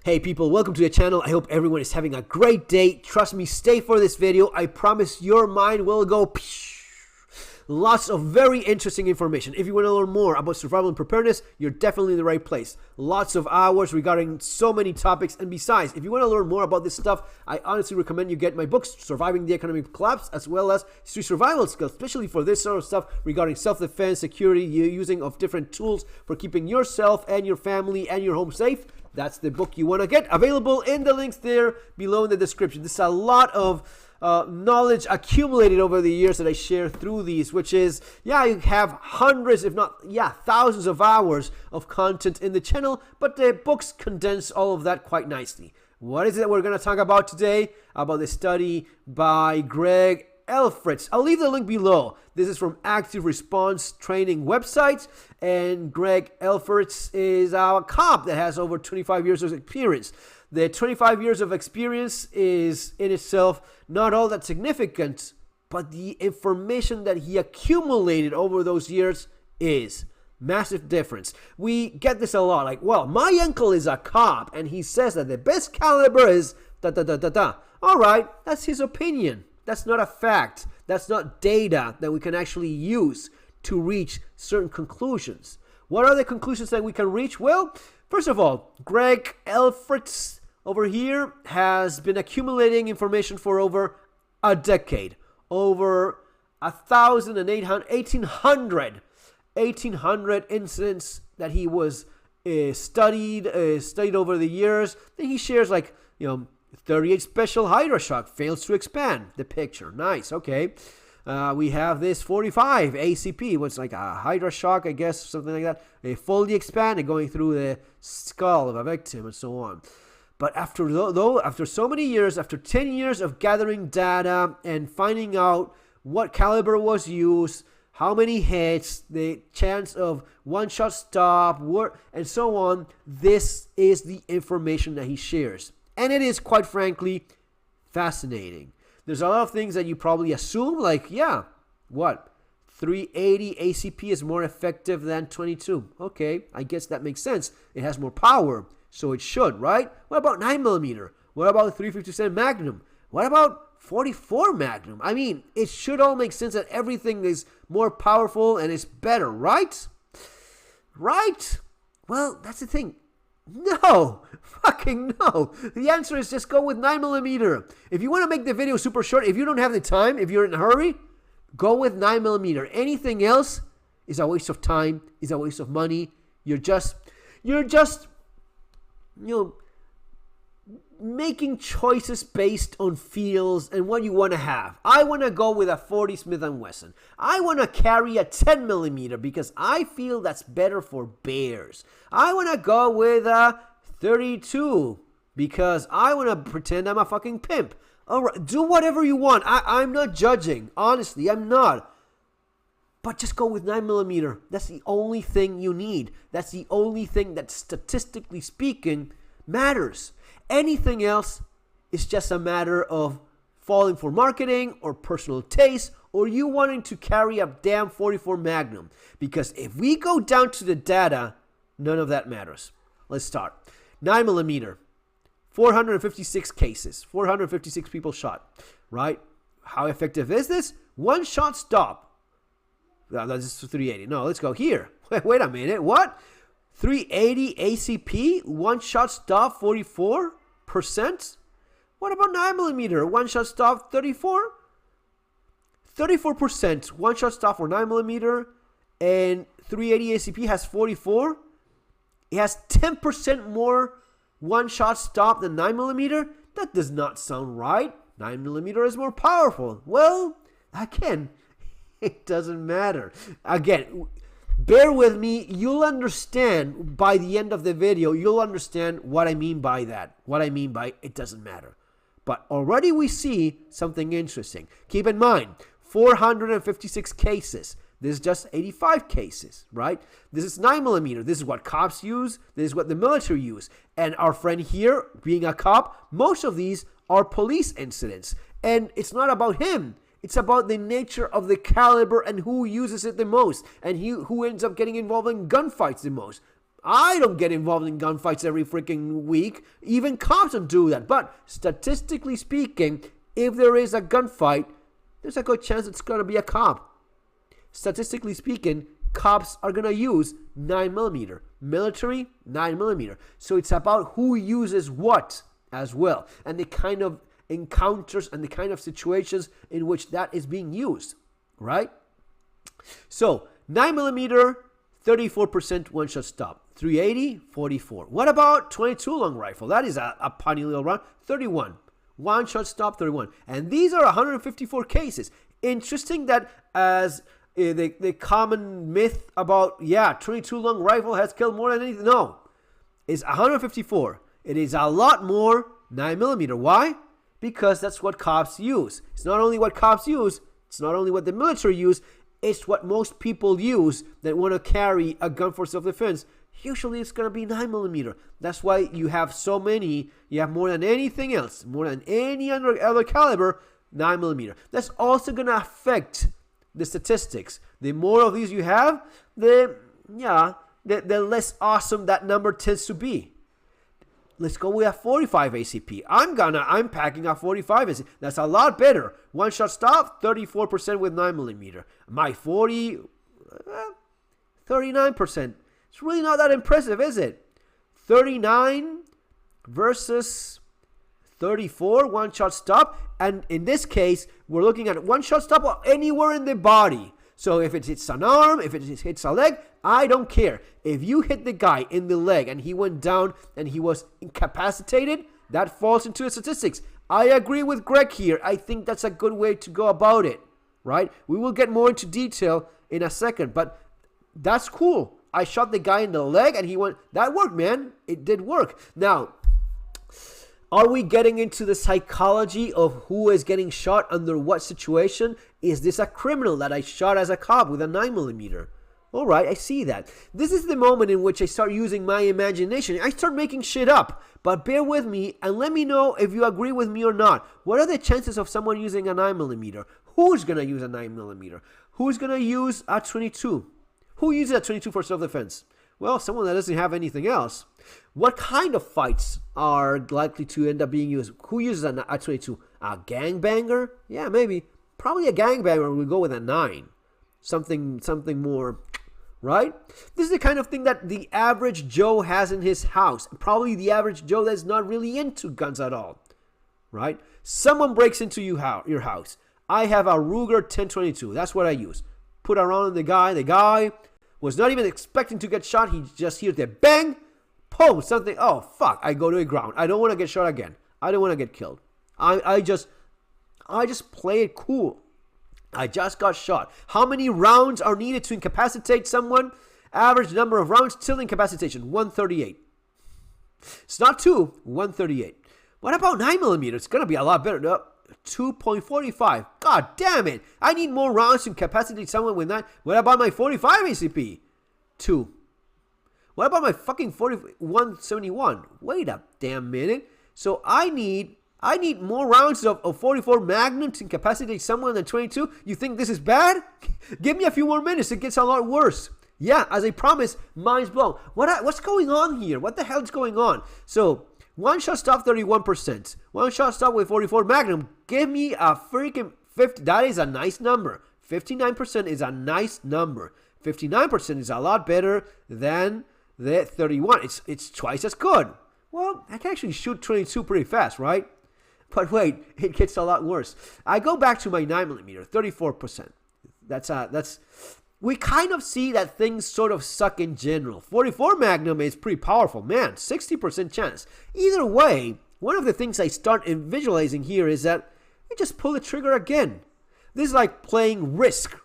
Hey people, welcome to the channel. I hope everyone is having a great day. Trust me, stay for this video. I promise your mind will go lots of very interesting information. If you want to learn more about survival and preparedness, you're definitely in the right place. Lots of hours regarding so many topics. And besides, if you want to learn more about this stuff, I honestly recommend you get my books, Surviving the Economic Collapse, as well as Street Survival Skills, especially for this sort of stuff regarding self-defense, security, using of different tools for keeping yourself and your family and your home safe. That's the book you want to get. Available in the links there below in the description. This is a lot of knowledge accumulated over the years that I share through these, which is, you have hundreds, if not, thousands of hours of content in the channel, but the books condense all of that quite nicely. What is it that we're going to talk about today? About the study by Greg Elfritz. I'll leave the link below. This is from Active Response Training website, and Greg Elfritz is a cop that has over 25 years of experience. The 25 years of experience is in itself not all that significant, but the information that he accumulated over those years is massive difference. We get this a lot, like, well, my uncle is a cop and he says that the best caliber is da-da-da-da-da. All right, that's his opinion. That's not a fact. That's not data that we can actually use to reach certain conclusions. What are the conclusions that we can reach? Well, first of all, Greg Elfritz over here has been accumulating information for over a decade. Over 1,800 incidents that he was studied over the years. Then he shares, like, 38 special Hydra shock fails to expand the picture. Nice. Okay. We have this 45 ACP, what's like a Hydra shock, I guess, something like that. They fully expand and going through the skull of a victim and so on. But after so many years, after 10 years of gathering data and finding out what caliber was used, how many hits, the chance of one-shot stop, and so on, this is the information that he shares. And it is, quite frankly, fascinating. There's a lot of things that you probably assume, like, 380 ACP is more effective than 22. Okay, I guess that makes sense. It has more power, so it should, right? What about 9mm? What about 357 Magnum? What about 44 Magnum? I mean, it should all make sense that everything is more powerful and is better, right? Right? Well, that's the thing. No, fucking no. The answer is just go with 9mm. If you want to make the video super short, if you don't have the time, if you're in a hurry, go with 9mm. Anything else is a waste of time, is a waste of money. You're just making choices based on feels and what you want to have. I want to go with a 40 Smith & Wesson. I want to carry a 10mm because I feel that's better for bears. I want to go with a 32 because I want to pretend I'm a fucking pimp. All right, do whatever you want. I'm not judging. Honestly, I'm not. But just go with 9mm. That's the only thing you need. That's the only thing that, statistically speaking, matters. Anything else is just a matter of falling for marketing or personal taste or you wanting to carry a damn 44 Magnum. Because if we go down to the data, none of that matters. Let's start. 9mm, 456 cases, 456 people shot, right? How effective is this? One shot stop. That's 380. No, let's go here. Wait a minute. What? 380 ACP, one shot stop, 44%. What about 9mm? One shot stop, 34%, one shot stop for 9mm, and 380 ACP has 44. It has 10% more one shot stop than 9mm. That does not sound right. 9mm is more powerful. Well, again, it doesn't matter. Again, bear with me. You'll understand by the end of the video. You'll understand what I mean by that. What I mean by it doesn't matter. But already we see something interesting. Keep in mind, 456 cases. This is just 85 cases, right? This is 9mm. This is what cops use. This is what the military use. And our friend here, being a cop, most of these are police incidents. And it's not about him. It's about the nature of the caliber and who uses it the most and who ends up getting involved in gunfights the most. I don't get involved in gunfights every freaking week. Even cops don't do that. But statistically speaking, if there is a gunfight, there's a good chance it's going to be a cop. Statistically speaking, cops are going to use 9mm. Military, 9mm. So it's about who uses what as well. And the kind of encounters and the kind of situations in which that is being used. Right? So 9mm, 34% one-shot stop. 380, 44. What about 22 long rifle? That is a punny little round. 31. One-shot stop, 31. And these are 154 cases. Interesting that as the common myth about, 22 long rifle has killed more than anything. No. It's 154. It is a lot more 9mm. Why? Because that's what cops use. It's not only what cops use. It's not only what the military use. It's what most people use that want to carry a gun for self-defense. Usually it's going to be 9mm. That's why you have so many. You have more than anything else, more than any other caliber, 9mm. That's also going to affect the statistics. The more of these you have, the less awesome that number tends to be. Let's go with a 45 ACP. I'm packing a 45 ACP. That's a lot better. One shot stop, 34% with 9mm. My 40, 39%. It's really not that impressive, is it? 39 versus 34, one shot stop. And in this case, we're looking at one shot stop anywhere in the body. So if it hits an arm, if it hits a leg, I don't care. If you hit the guy in the leg and he went down and he was incapacitated, that falls into the statistics. I agree with Greg here. I think that's a good way to go about it, right? We will get more into detail in a second, but that's cool. I shot the guy in the leg and he went, that worked, man. It did work. Now, are we getting into the psychology of who is getting shot under what situation? Is this a criminal that I shot as a cop with a 9mm? All right, I see that. This is the moment in which I start using my imagination. I start making shit up. But bear with me and let me know if you agree with me or not. What are the chances of someone using a 9mm? Who's going to use a 9mm? Who's going to use a 22? Who uses a 22 for self-defense? Well, someone that doesn't have anything else. What kind of fights are likely to end up being used? Who uses a 22? A gangbanger? Yeah, maybe. Probably a gangbanger will go with a 9. Something more, right? This is the kind of thing that the average Joe has in his house. Probably the average Joe that's not really into guns at all, right? Someone breaks into your house. I have a Ruger 1022. That's what I use. Put around on the guy. The guy was not even expecting to get shot. He just hears the bang, boom, something. Oh, fuck. I go to the ground. I don't want to get shot again. I don't want to get killed. I just play it cool. I just got shot. How many rounds are needed to incapacitate someone? Average number of rounds till incapacitation, 138. It's not 2, 138. What about 9mm? It's going to be a lot better. 2.45. God damn it. I need more rounds to incapacitate someone with that. What about my 45 ACP? 2. What about my fucking 171? Wait a damn minute. So I need more rounds of 44 Magnum to incapacitate someone than 22. You think this is bad? Give me a few more minutes. It gets a lot worse. Yeah, as I promised, mind's blown. What's going on here? What the hell is going on? So, one shot stop, 31%. One shot stop with 44 Magnum. Give me a freaking 50. That is a nice number. 59% is a nice number. 59% is a lot better than the 31. It's twice as good. Well, I can actually shoot 22 pretty fast, right? But wait, it gets a lot worse. I go back to my 9mm, 34%. That's we kind of see that things sort of suck in general. 44 Magnum is pretty powerful. Man, 60% chance. Either way, one of the things I start visualizing here is that you just pull the trigger again. This is like playing Risk.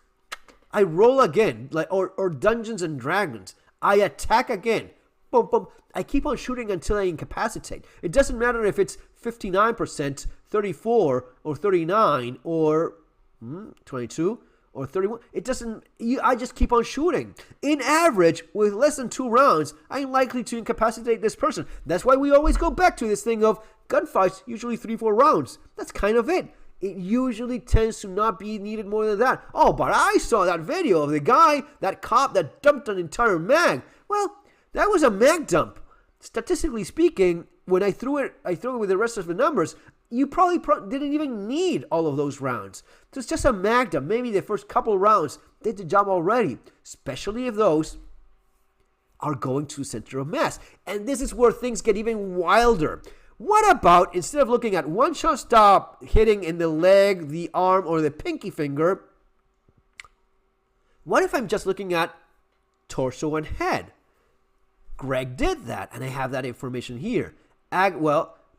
I roll again, or Dungeons and Dragons. I attack again. Boom, boom. I keep on shooting until I incapacitate. It doesn't matter if it's 59%, 34, or 39, or 22, or 31. It doesn't. I just keep on shooting. In average, with less than 2 rounds, I'm likely to incapacitate this person. That's why we always go back to this thing of gunfights, usually 3-4 rounds. That's kind of it. It usually tends to not be needed more than that. Oh, but I saw that video of the guy, that cop that dumped an entire mag. Well, That was a mag dump. Statistically speaking, when I threw it with the rest of the numbers, you probably didn't even need all of those rounds. So it's just a mag dump. Maybe the first couple rounds did the job already, especially if those are going to the center of mass. And this is where things get even wilder. What about, instead of looking at one-shot stop hitting in the leg, the arm, or the pinky finger, what if I'm just looking at torso and head? Greg did that, and I have that information here.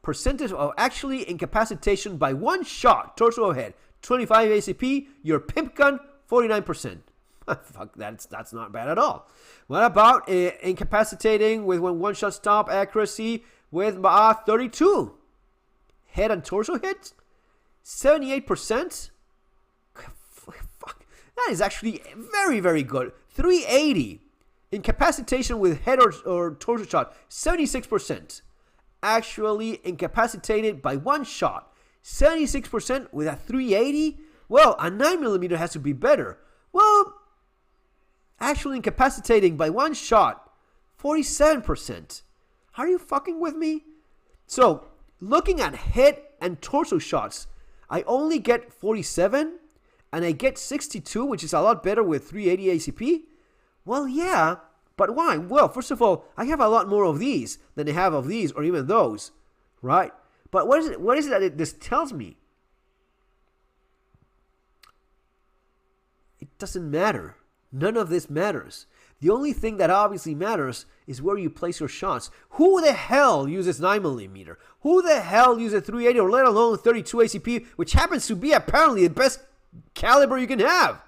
Percentage of actually incapacitation by one shot, torso or head, 25 ACP, your pimp gun, 49%. Fuck, that's not bad at all. What about incapacitating with one shot stop accuracy with 32? Head and torso hit, 78%. Fuck, that is actually very, very good. 380. Incapacitation with head or torso shot, 76%. Actually incapacitated by one shot, 76% with a 380. Well, a 9mm has to be better. Well, actually incapacitating by one shot, 47%. Are you fucking with me? So, looking at head and torso shots, I only get 47 and I get 62, which is a lot better with 380 ACP. Well, yeah, but why? Well, first of all, I have a lot more of these than I have of these or even those, right? But what is it that this tells me? It doesn't matter. None of this matters. The only thing that obviously matters is where you place your shots. Who the hell uses 9mm? Who the hell uses 380 or let alone 32 ACP, which happens to be apparently the best caliber you can have?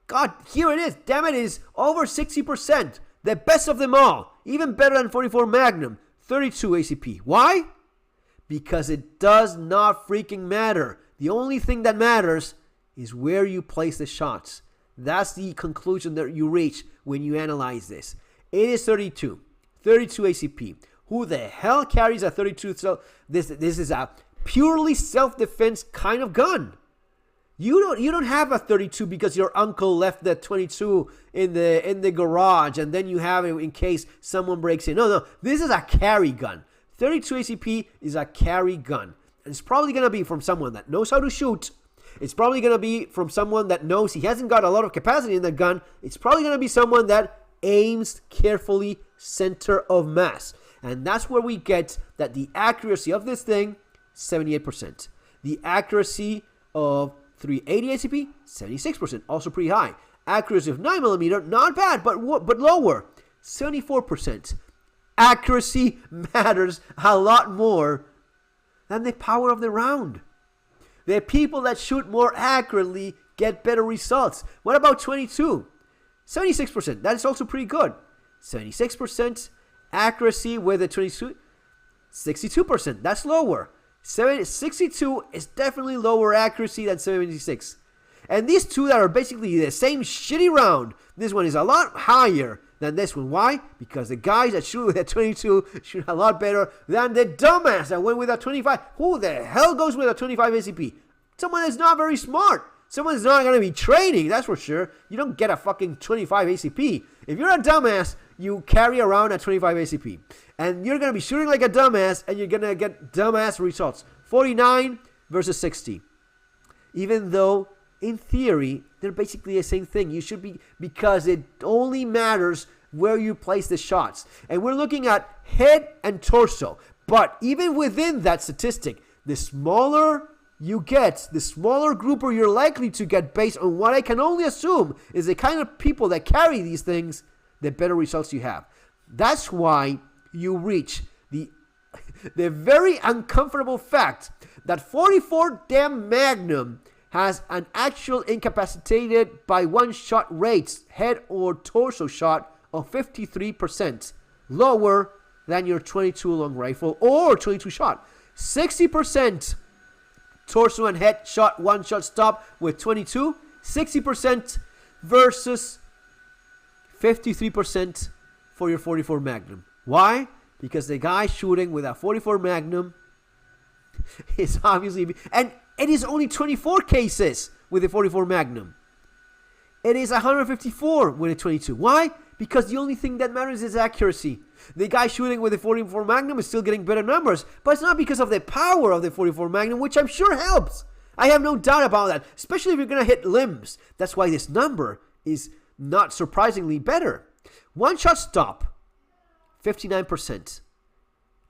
God, here it is. Damn it, it is over 60%. The best of them all. Even better than 44 Magnum. 32 ACP. Why? Because it does not freaking matter. The only thing that matters is where you place the shots. That's the conclusion that you reach when you analyze this. It is 32. 32 ACP. Who the hell carries a 32? So this is a purely self-defense kind of gun. You don't have a 32 because your uncle left the 22 in the garage and then you have it in case someone breaks in. No. This is a carry gun. 32 ACP is a carry gun. And it's probably going to be from someone that knows how to shoot. It's probably going to be from someone that knows he hasn't got a lot of capacity in the gun. It's probably going to be someone that aims carefully center of mass. And that's where we get that the accuracy of this thing, 78%. The accuracy of 380 ACP, 76%, also pretty high. Accuracy of 9mm, not bad, but lower, 74%. Accuracy matters a lot more than the power of the round. The people that shoot more accurately get better results. What about 22? 76%, that is also pretty good. 76% accuracy with the 22, 62%, that's lower. 62 is definitely lower accuracy than 76. And these two that are basically the same shitty round, this one is a lot higher than this one. Why? Because the guys that shoot with a 22 shoot a lot better than the dumbass that went with a 25. Who the hell goes with a 25 ACP? Someone that's not very smart. Someone that's not going to be training, that's for sure. You don't get a fucking 25 ACP. If you're a dumbass, you carry around a 25 ACP. And you're going to be shooting like a dumbass, and you're going to get dumbass results. 49 versus 60. Even though, in theory, they're basically the same thing. You should be, because it only matters where you place the shots. And we're looking at head and torso. But even within that statistic, the smaller you get, the smaller grouper you're likely to get based on what I can only assume is the kind of people that carry these things, the better results you have. That's why you reach the very uncomfortable fact that 44 damn Magnum has an actual incapacitated by one shot rates, head or torso shot of 53%, lower than your 22 long rifle or 22 shot. 60% torso and head shot, one shot stop with 22, 60% versus 53% for your 44 Magnum. Why? Because the guy shooting with a 44 Magnum is obviously, and it is only 24 cases with a 44 Magnum. It is 154 with a 22. Why? Because the only thing that matters is accuracy. The guy shooting with the 44 Magnum is still getting better numbers, but it's not because of the power of the 44 Magnum, which I'm sure helps. I have no doubt about that, especially if you're going to hit limbs. That's why this number is not surprisingly better. One-shot stop, 59%.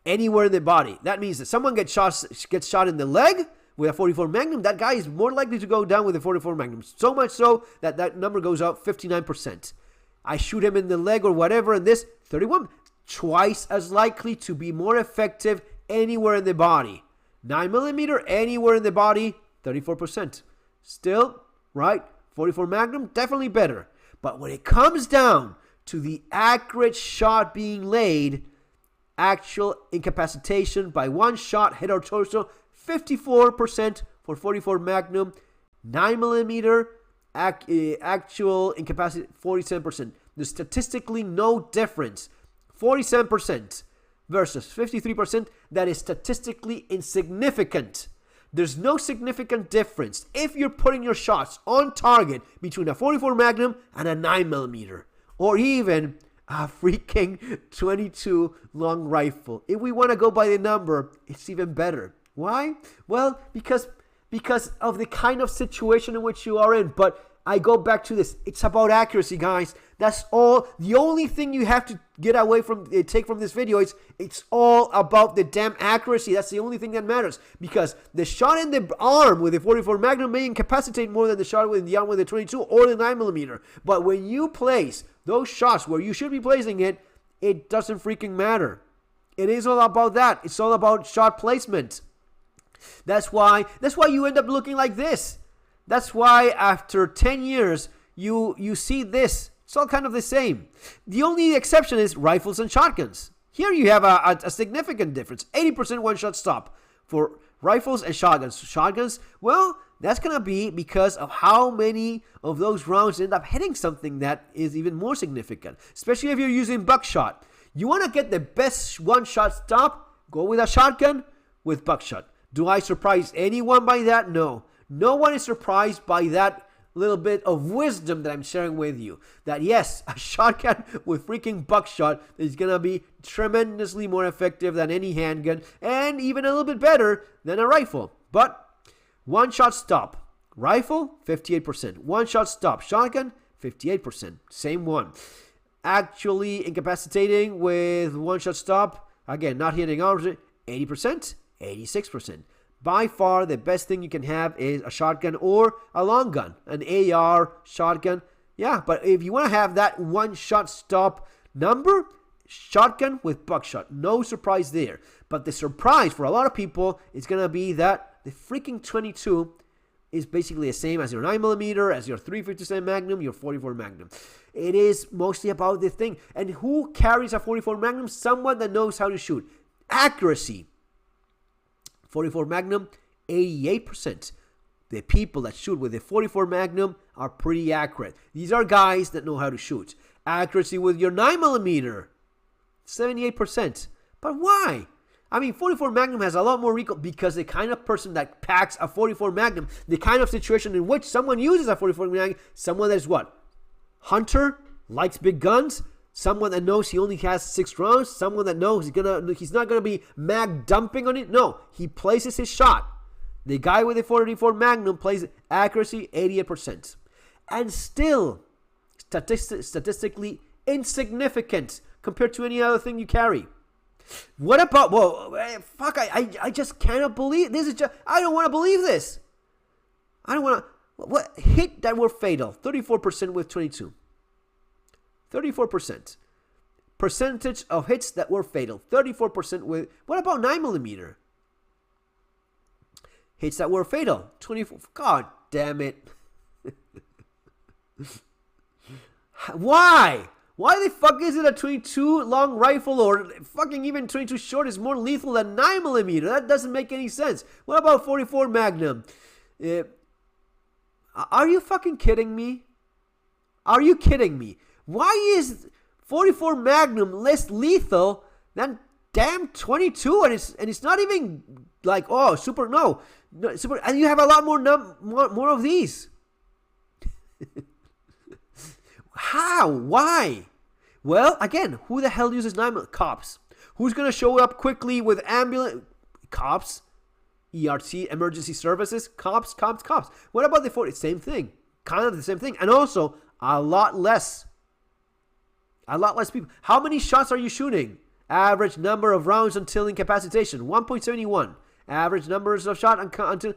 Anywhere in the body. That means that someone gets shot in the leg with a 44 Magnum, that guy is more likely to go down with a 44 Magnum. So much so that that number goes up 59%. I shoot him in the leg or whatever, and this, 31. Twice as likely to be more effective anywhere in the body. 9mm, anywhere in the body, 34%. Still, right, 44 Magnum, definitely better. But when it comes down to the accurate shot being laid, actual incapacitation by one shot, head or torso, 54% for 44 Magnum. 9mm, actual incapacity, 47%. There's statistically no difference. 47% versus 53%. That is statistically insignificant. There's no significant difference if you're putting your shots on target between a 44 Magnum and a 9mm, or even a freaking 22 long rifle. If we want to go by the number, it's even better. Why? Well, because of the kind of situation in which you are in. But I go back to this. It's about accuracy, guys. That's all. The only thing you have to get away from, take from this video is it's all about the damn accuracy. That's the only thing that matters. Because the shot in the arm with the 44 Magnum may incapacitate more than the shot in the arm with the 22 or the 9mm. But when you place those shots where you should be placing it, it doesn't freaking matter. It is all about that. It's all about shot placement. That's why you end up looking like this. That's why after 10 years, you see this. It's all kind of the same. The only exception is rifles and shotguns. Here you have a significant difference. 80% one-shot stop for rifles and shotguns. Shotguns, well, that's going to be because of how many of those rounds end up hitting something that is even more significant, especially if you're using buckshot. You want to get the best one-shot stop, go with a shotgun with buckshot. Do I surprise anyone by that? No. No one is surprised by that little bit of wisdom that I'm sharing with you. That yes, a shotgun with freaking buckshot is going to be tremendously more effective than any handgun and even a little bit better than a rifle. But one-shot stop. Rifle, 58%. One-shot stop. Shotgun, 58%. Same one. Actually incapacitating with one-shot stop. Again, not hitting arms. 80%, 86%. By far, the best thing you can have is a shotgun or a long gun, an AR shotgun. Yeah, but if you want to have that one-shot stop number, shotgun with buckshot. No surprise there. But the surprise for a lot of people is going to be that the freaking 22 is basically the same as your 9mm, as your 357 Magnum, your 44 Magnum. It is mostly about the thing. And who carries a 44 Magnum? Someone that knows how to shoot. Accuracy. 44 Magnum, 88%. The people that shoot with the 44 Magnum are pretty accurate. These are guys that know how to shoot. Accuracy with your 9mm, 78%. But why? I mean, 44 Magnum has a lot more recoil because the kind of person that packs a 44 Magnum, the kind of situation in which someone uses a 44 Magnum, someone that is what? Hunter, likes big guns, someone that knows he only has 6 rounds, someone that knows he's not gonna be mag dumping on it. No, he places his shot. The guy with the 44 Magnum plays accuracy 88%, and still statistically insignificant compared to any other thing you carry. What about, whoa, fuck, I just cannot believe, this is just, I don't want to believe this. I don't want to, what, hit that were fatal, 34% with 22. 34%. Percentage of hits that were fatal, 34% with, what about 9mm? Hits that were fatal, 24, god damn it. Why? Why the fuck is it a 22 long rifle or fucking even 22 short is more lethal than 9mm? That doesn't make any sense. What about 44 Magnum? Are you fucking kidding me? Are you kidding me? Why is 44 Magnum less lethal than damn 22? And it's not even like, oh, super, no super, and you have a lot more of these. How? Why? Well, again, who the hell uses 9mm? Cops. Who's going to show up quickly with ambulance? Cops. ERT, emergency services. Cops. What about the 40? Same thing. Kind of the same thing. And also, a lot less people. How many shots are you shooting? Average number of rounds until incapacitation, 1.71. Average numbers of shots until...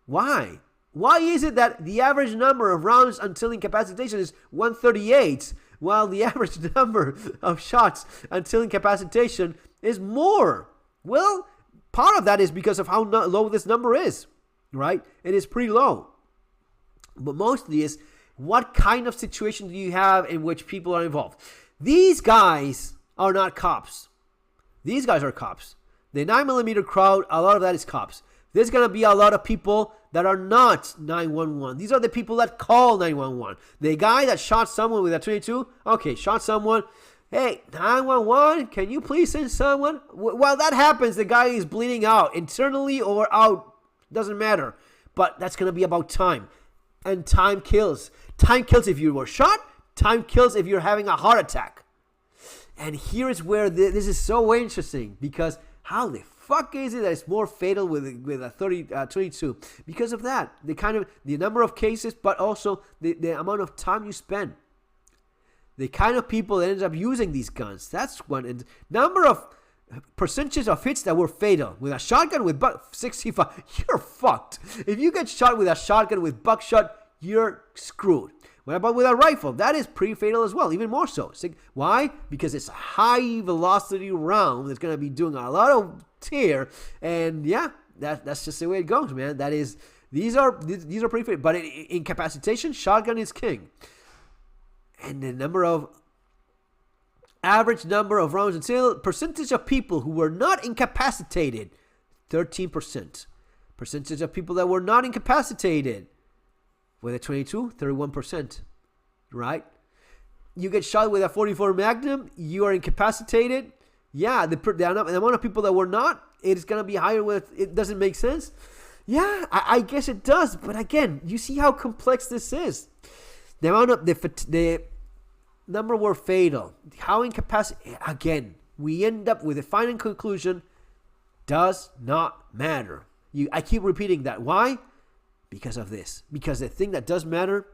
Why? Why is it that the average number of rounds until incapacitation is 138, while the average number of shots until incapacitation is more? Well, part of that is because of how low this number is, right? It is pretty low. But mostly is, what kind of situation do you have in which people are involved? These guys are not cops. These guys are cops. The 9mm crowd, a lot of that is cops. There's going to be a lot of people that are not 911. These are the people that call 911. The guy that shot someone with a 22, okay, shot someone. Hey, 911, can you please send someone? While that happens, the guy is bleeding out, internally or out, doesn't matter. But that's going to be about time. And time kills. Time kills if you were shot. Time kills if you're having a heart attack. And here is where this is so interesting, because how the fuck is it that it's more fatal with a 22? Because of that, the number of cases, but also the amount of time you spend. The kind of people that end up using these guns. That's one. And number of percentage of hits that were fatal with a shotgun with 65. You're fucked. If you get shot with a shotgun with buckshot, you're screwed. What about with a rifle? That is pretty fatal as well, even more so. Why? Because it's a high velocity round that's going to be doing a lot of tear, and yeah, that's just the way it goes, man. That is, these are pretty fatal. But in incapacitation, shotgun is king. And the average number of rounds until percentage of people who were not incapacitated, 13%. Percentage of people that were not incapacitated with a 22, 31%, right? You get shot with a 44 Magnum, you are incapacitated. Yeah, the amount of people that were not, it's going to be higher with, it doesn't make sense. Yeah, I guess it does. But again, you see how complex this is. The amount of, the number were fatal. How incapacitated, again, we end up with a final conclusion, does not matter. I keep repeating that. Why? Because of this. Because the thing that does matter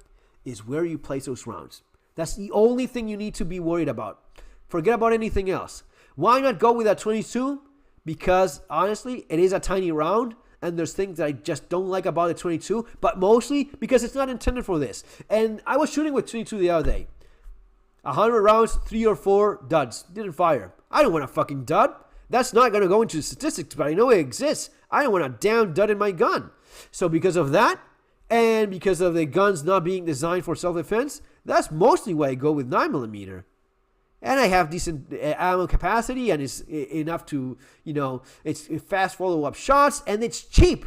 is where you place those rounds. That's the only thing you need to be worried about. Forget about anything else. Why not go with a 22? Because honestly, it is a tiny round, and there's things that I just don't like about the 22, but mostly because it's not intended for this. And I was shooting with 22 the other day. 100 rounds, 3 or 4 duds. Didn't fire. I don't want a fucking dud. That's not going to go into statistics, but I know it exists. I don't want a damn dud in my gun. So because of that, and because of the guns not being designed for self-defense, that's mostly why I go with 9mm. And I have decent ammo capacity, and it's enough to, it's fast follow-up shots, and it's cheap,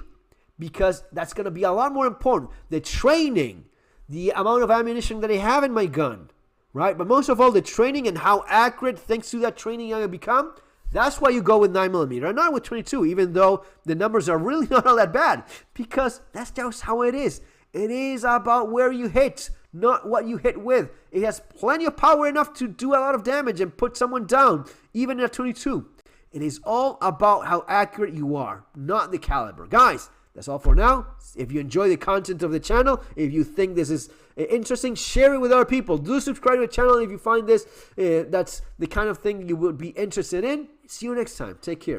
because that's going to be a lot more important. The training, the amount of ammunition that I have in my gun, right? But most of all, the training and how accurate, thanks to that training, I become. That's why you go with 9mm and not with 22, even though the numbers are really not all that bad, because that's just how it is. It is about where you hit, not what you hit with. It has plenty of power enough to do a lot of damage and put someone down, even at 22. It is all about how accurate you are, not the caliber. Guys, that's all for now. If you enjoy the content of the channel, if you think this is interesting, share it with other people. Do subscribe to the channel if you find this, that's the kind of thing you would be interested in. See you next time. Take care.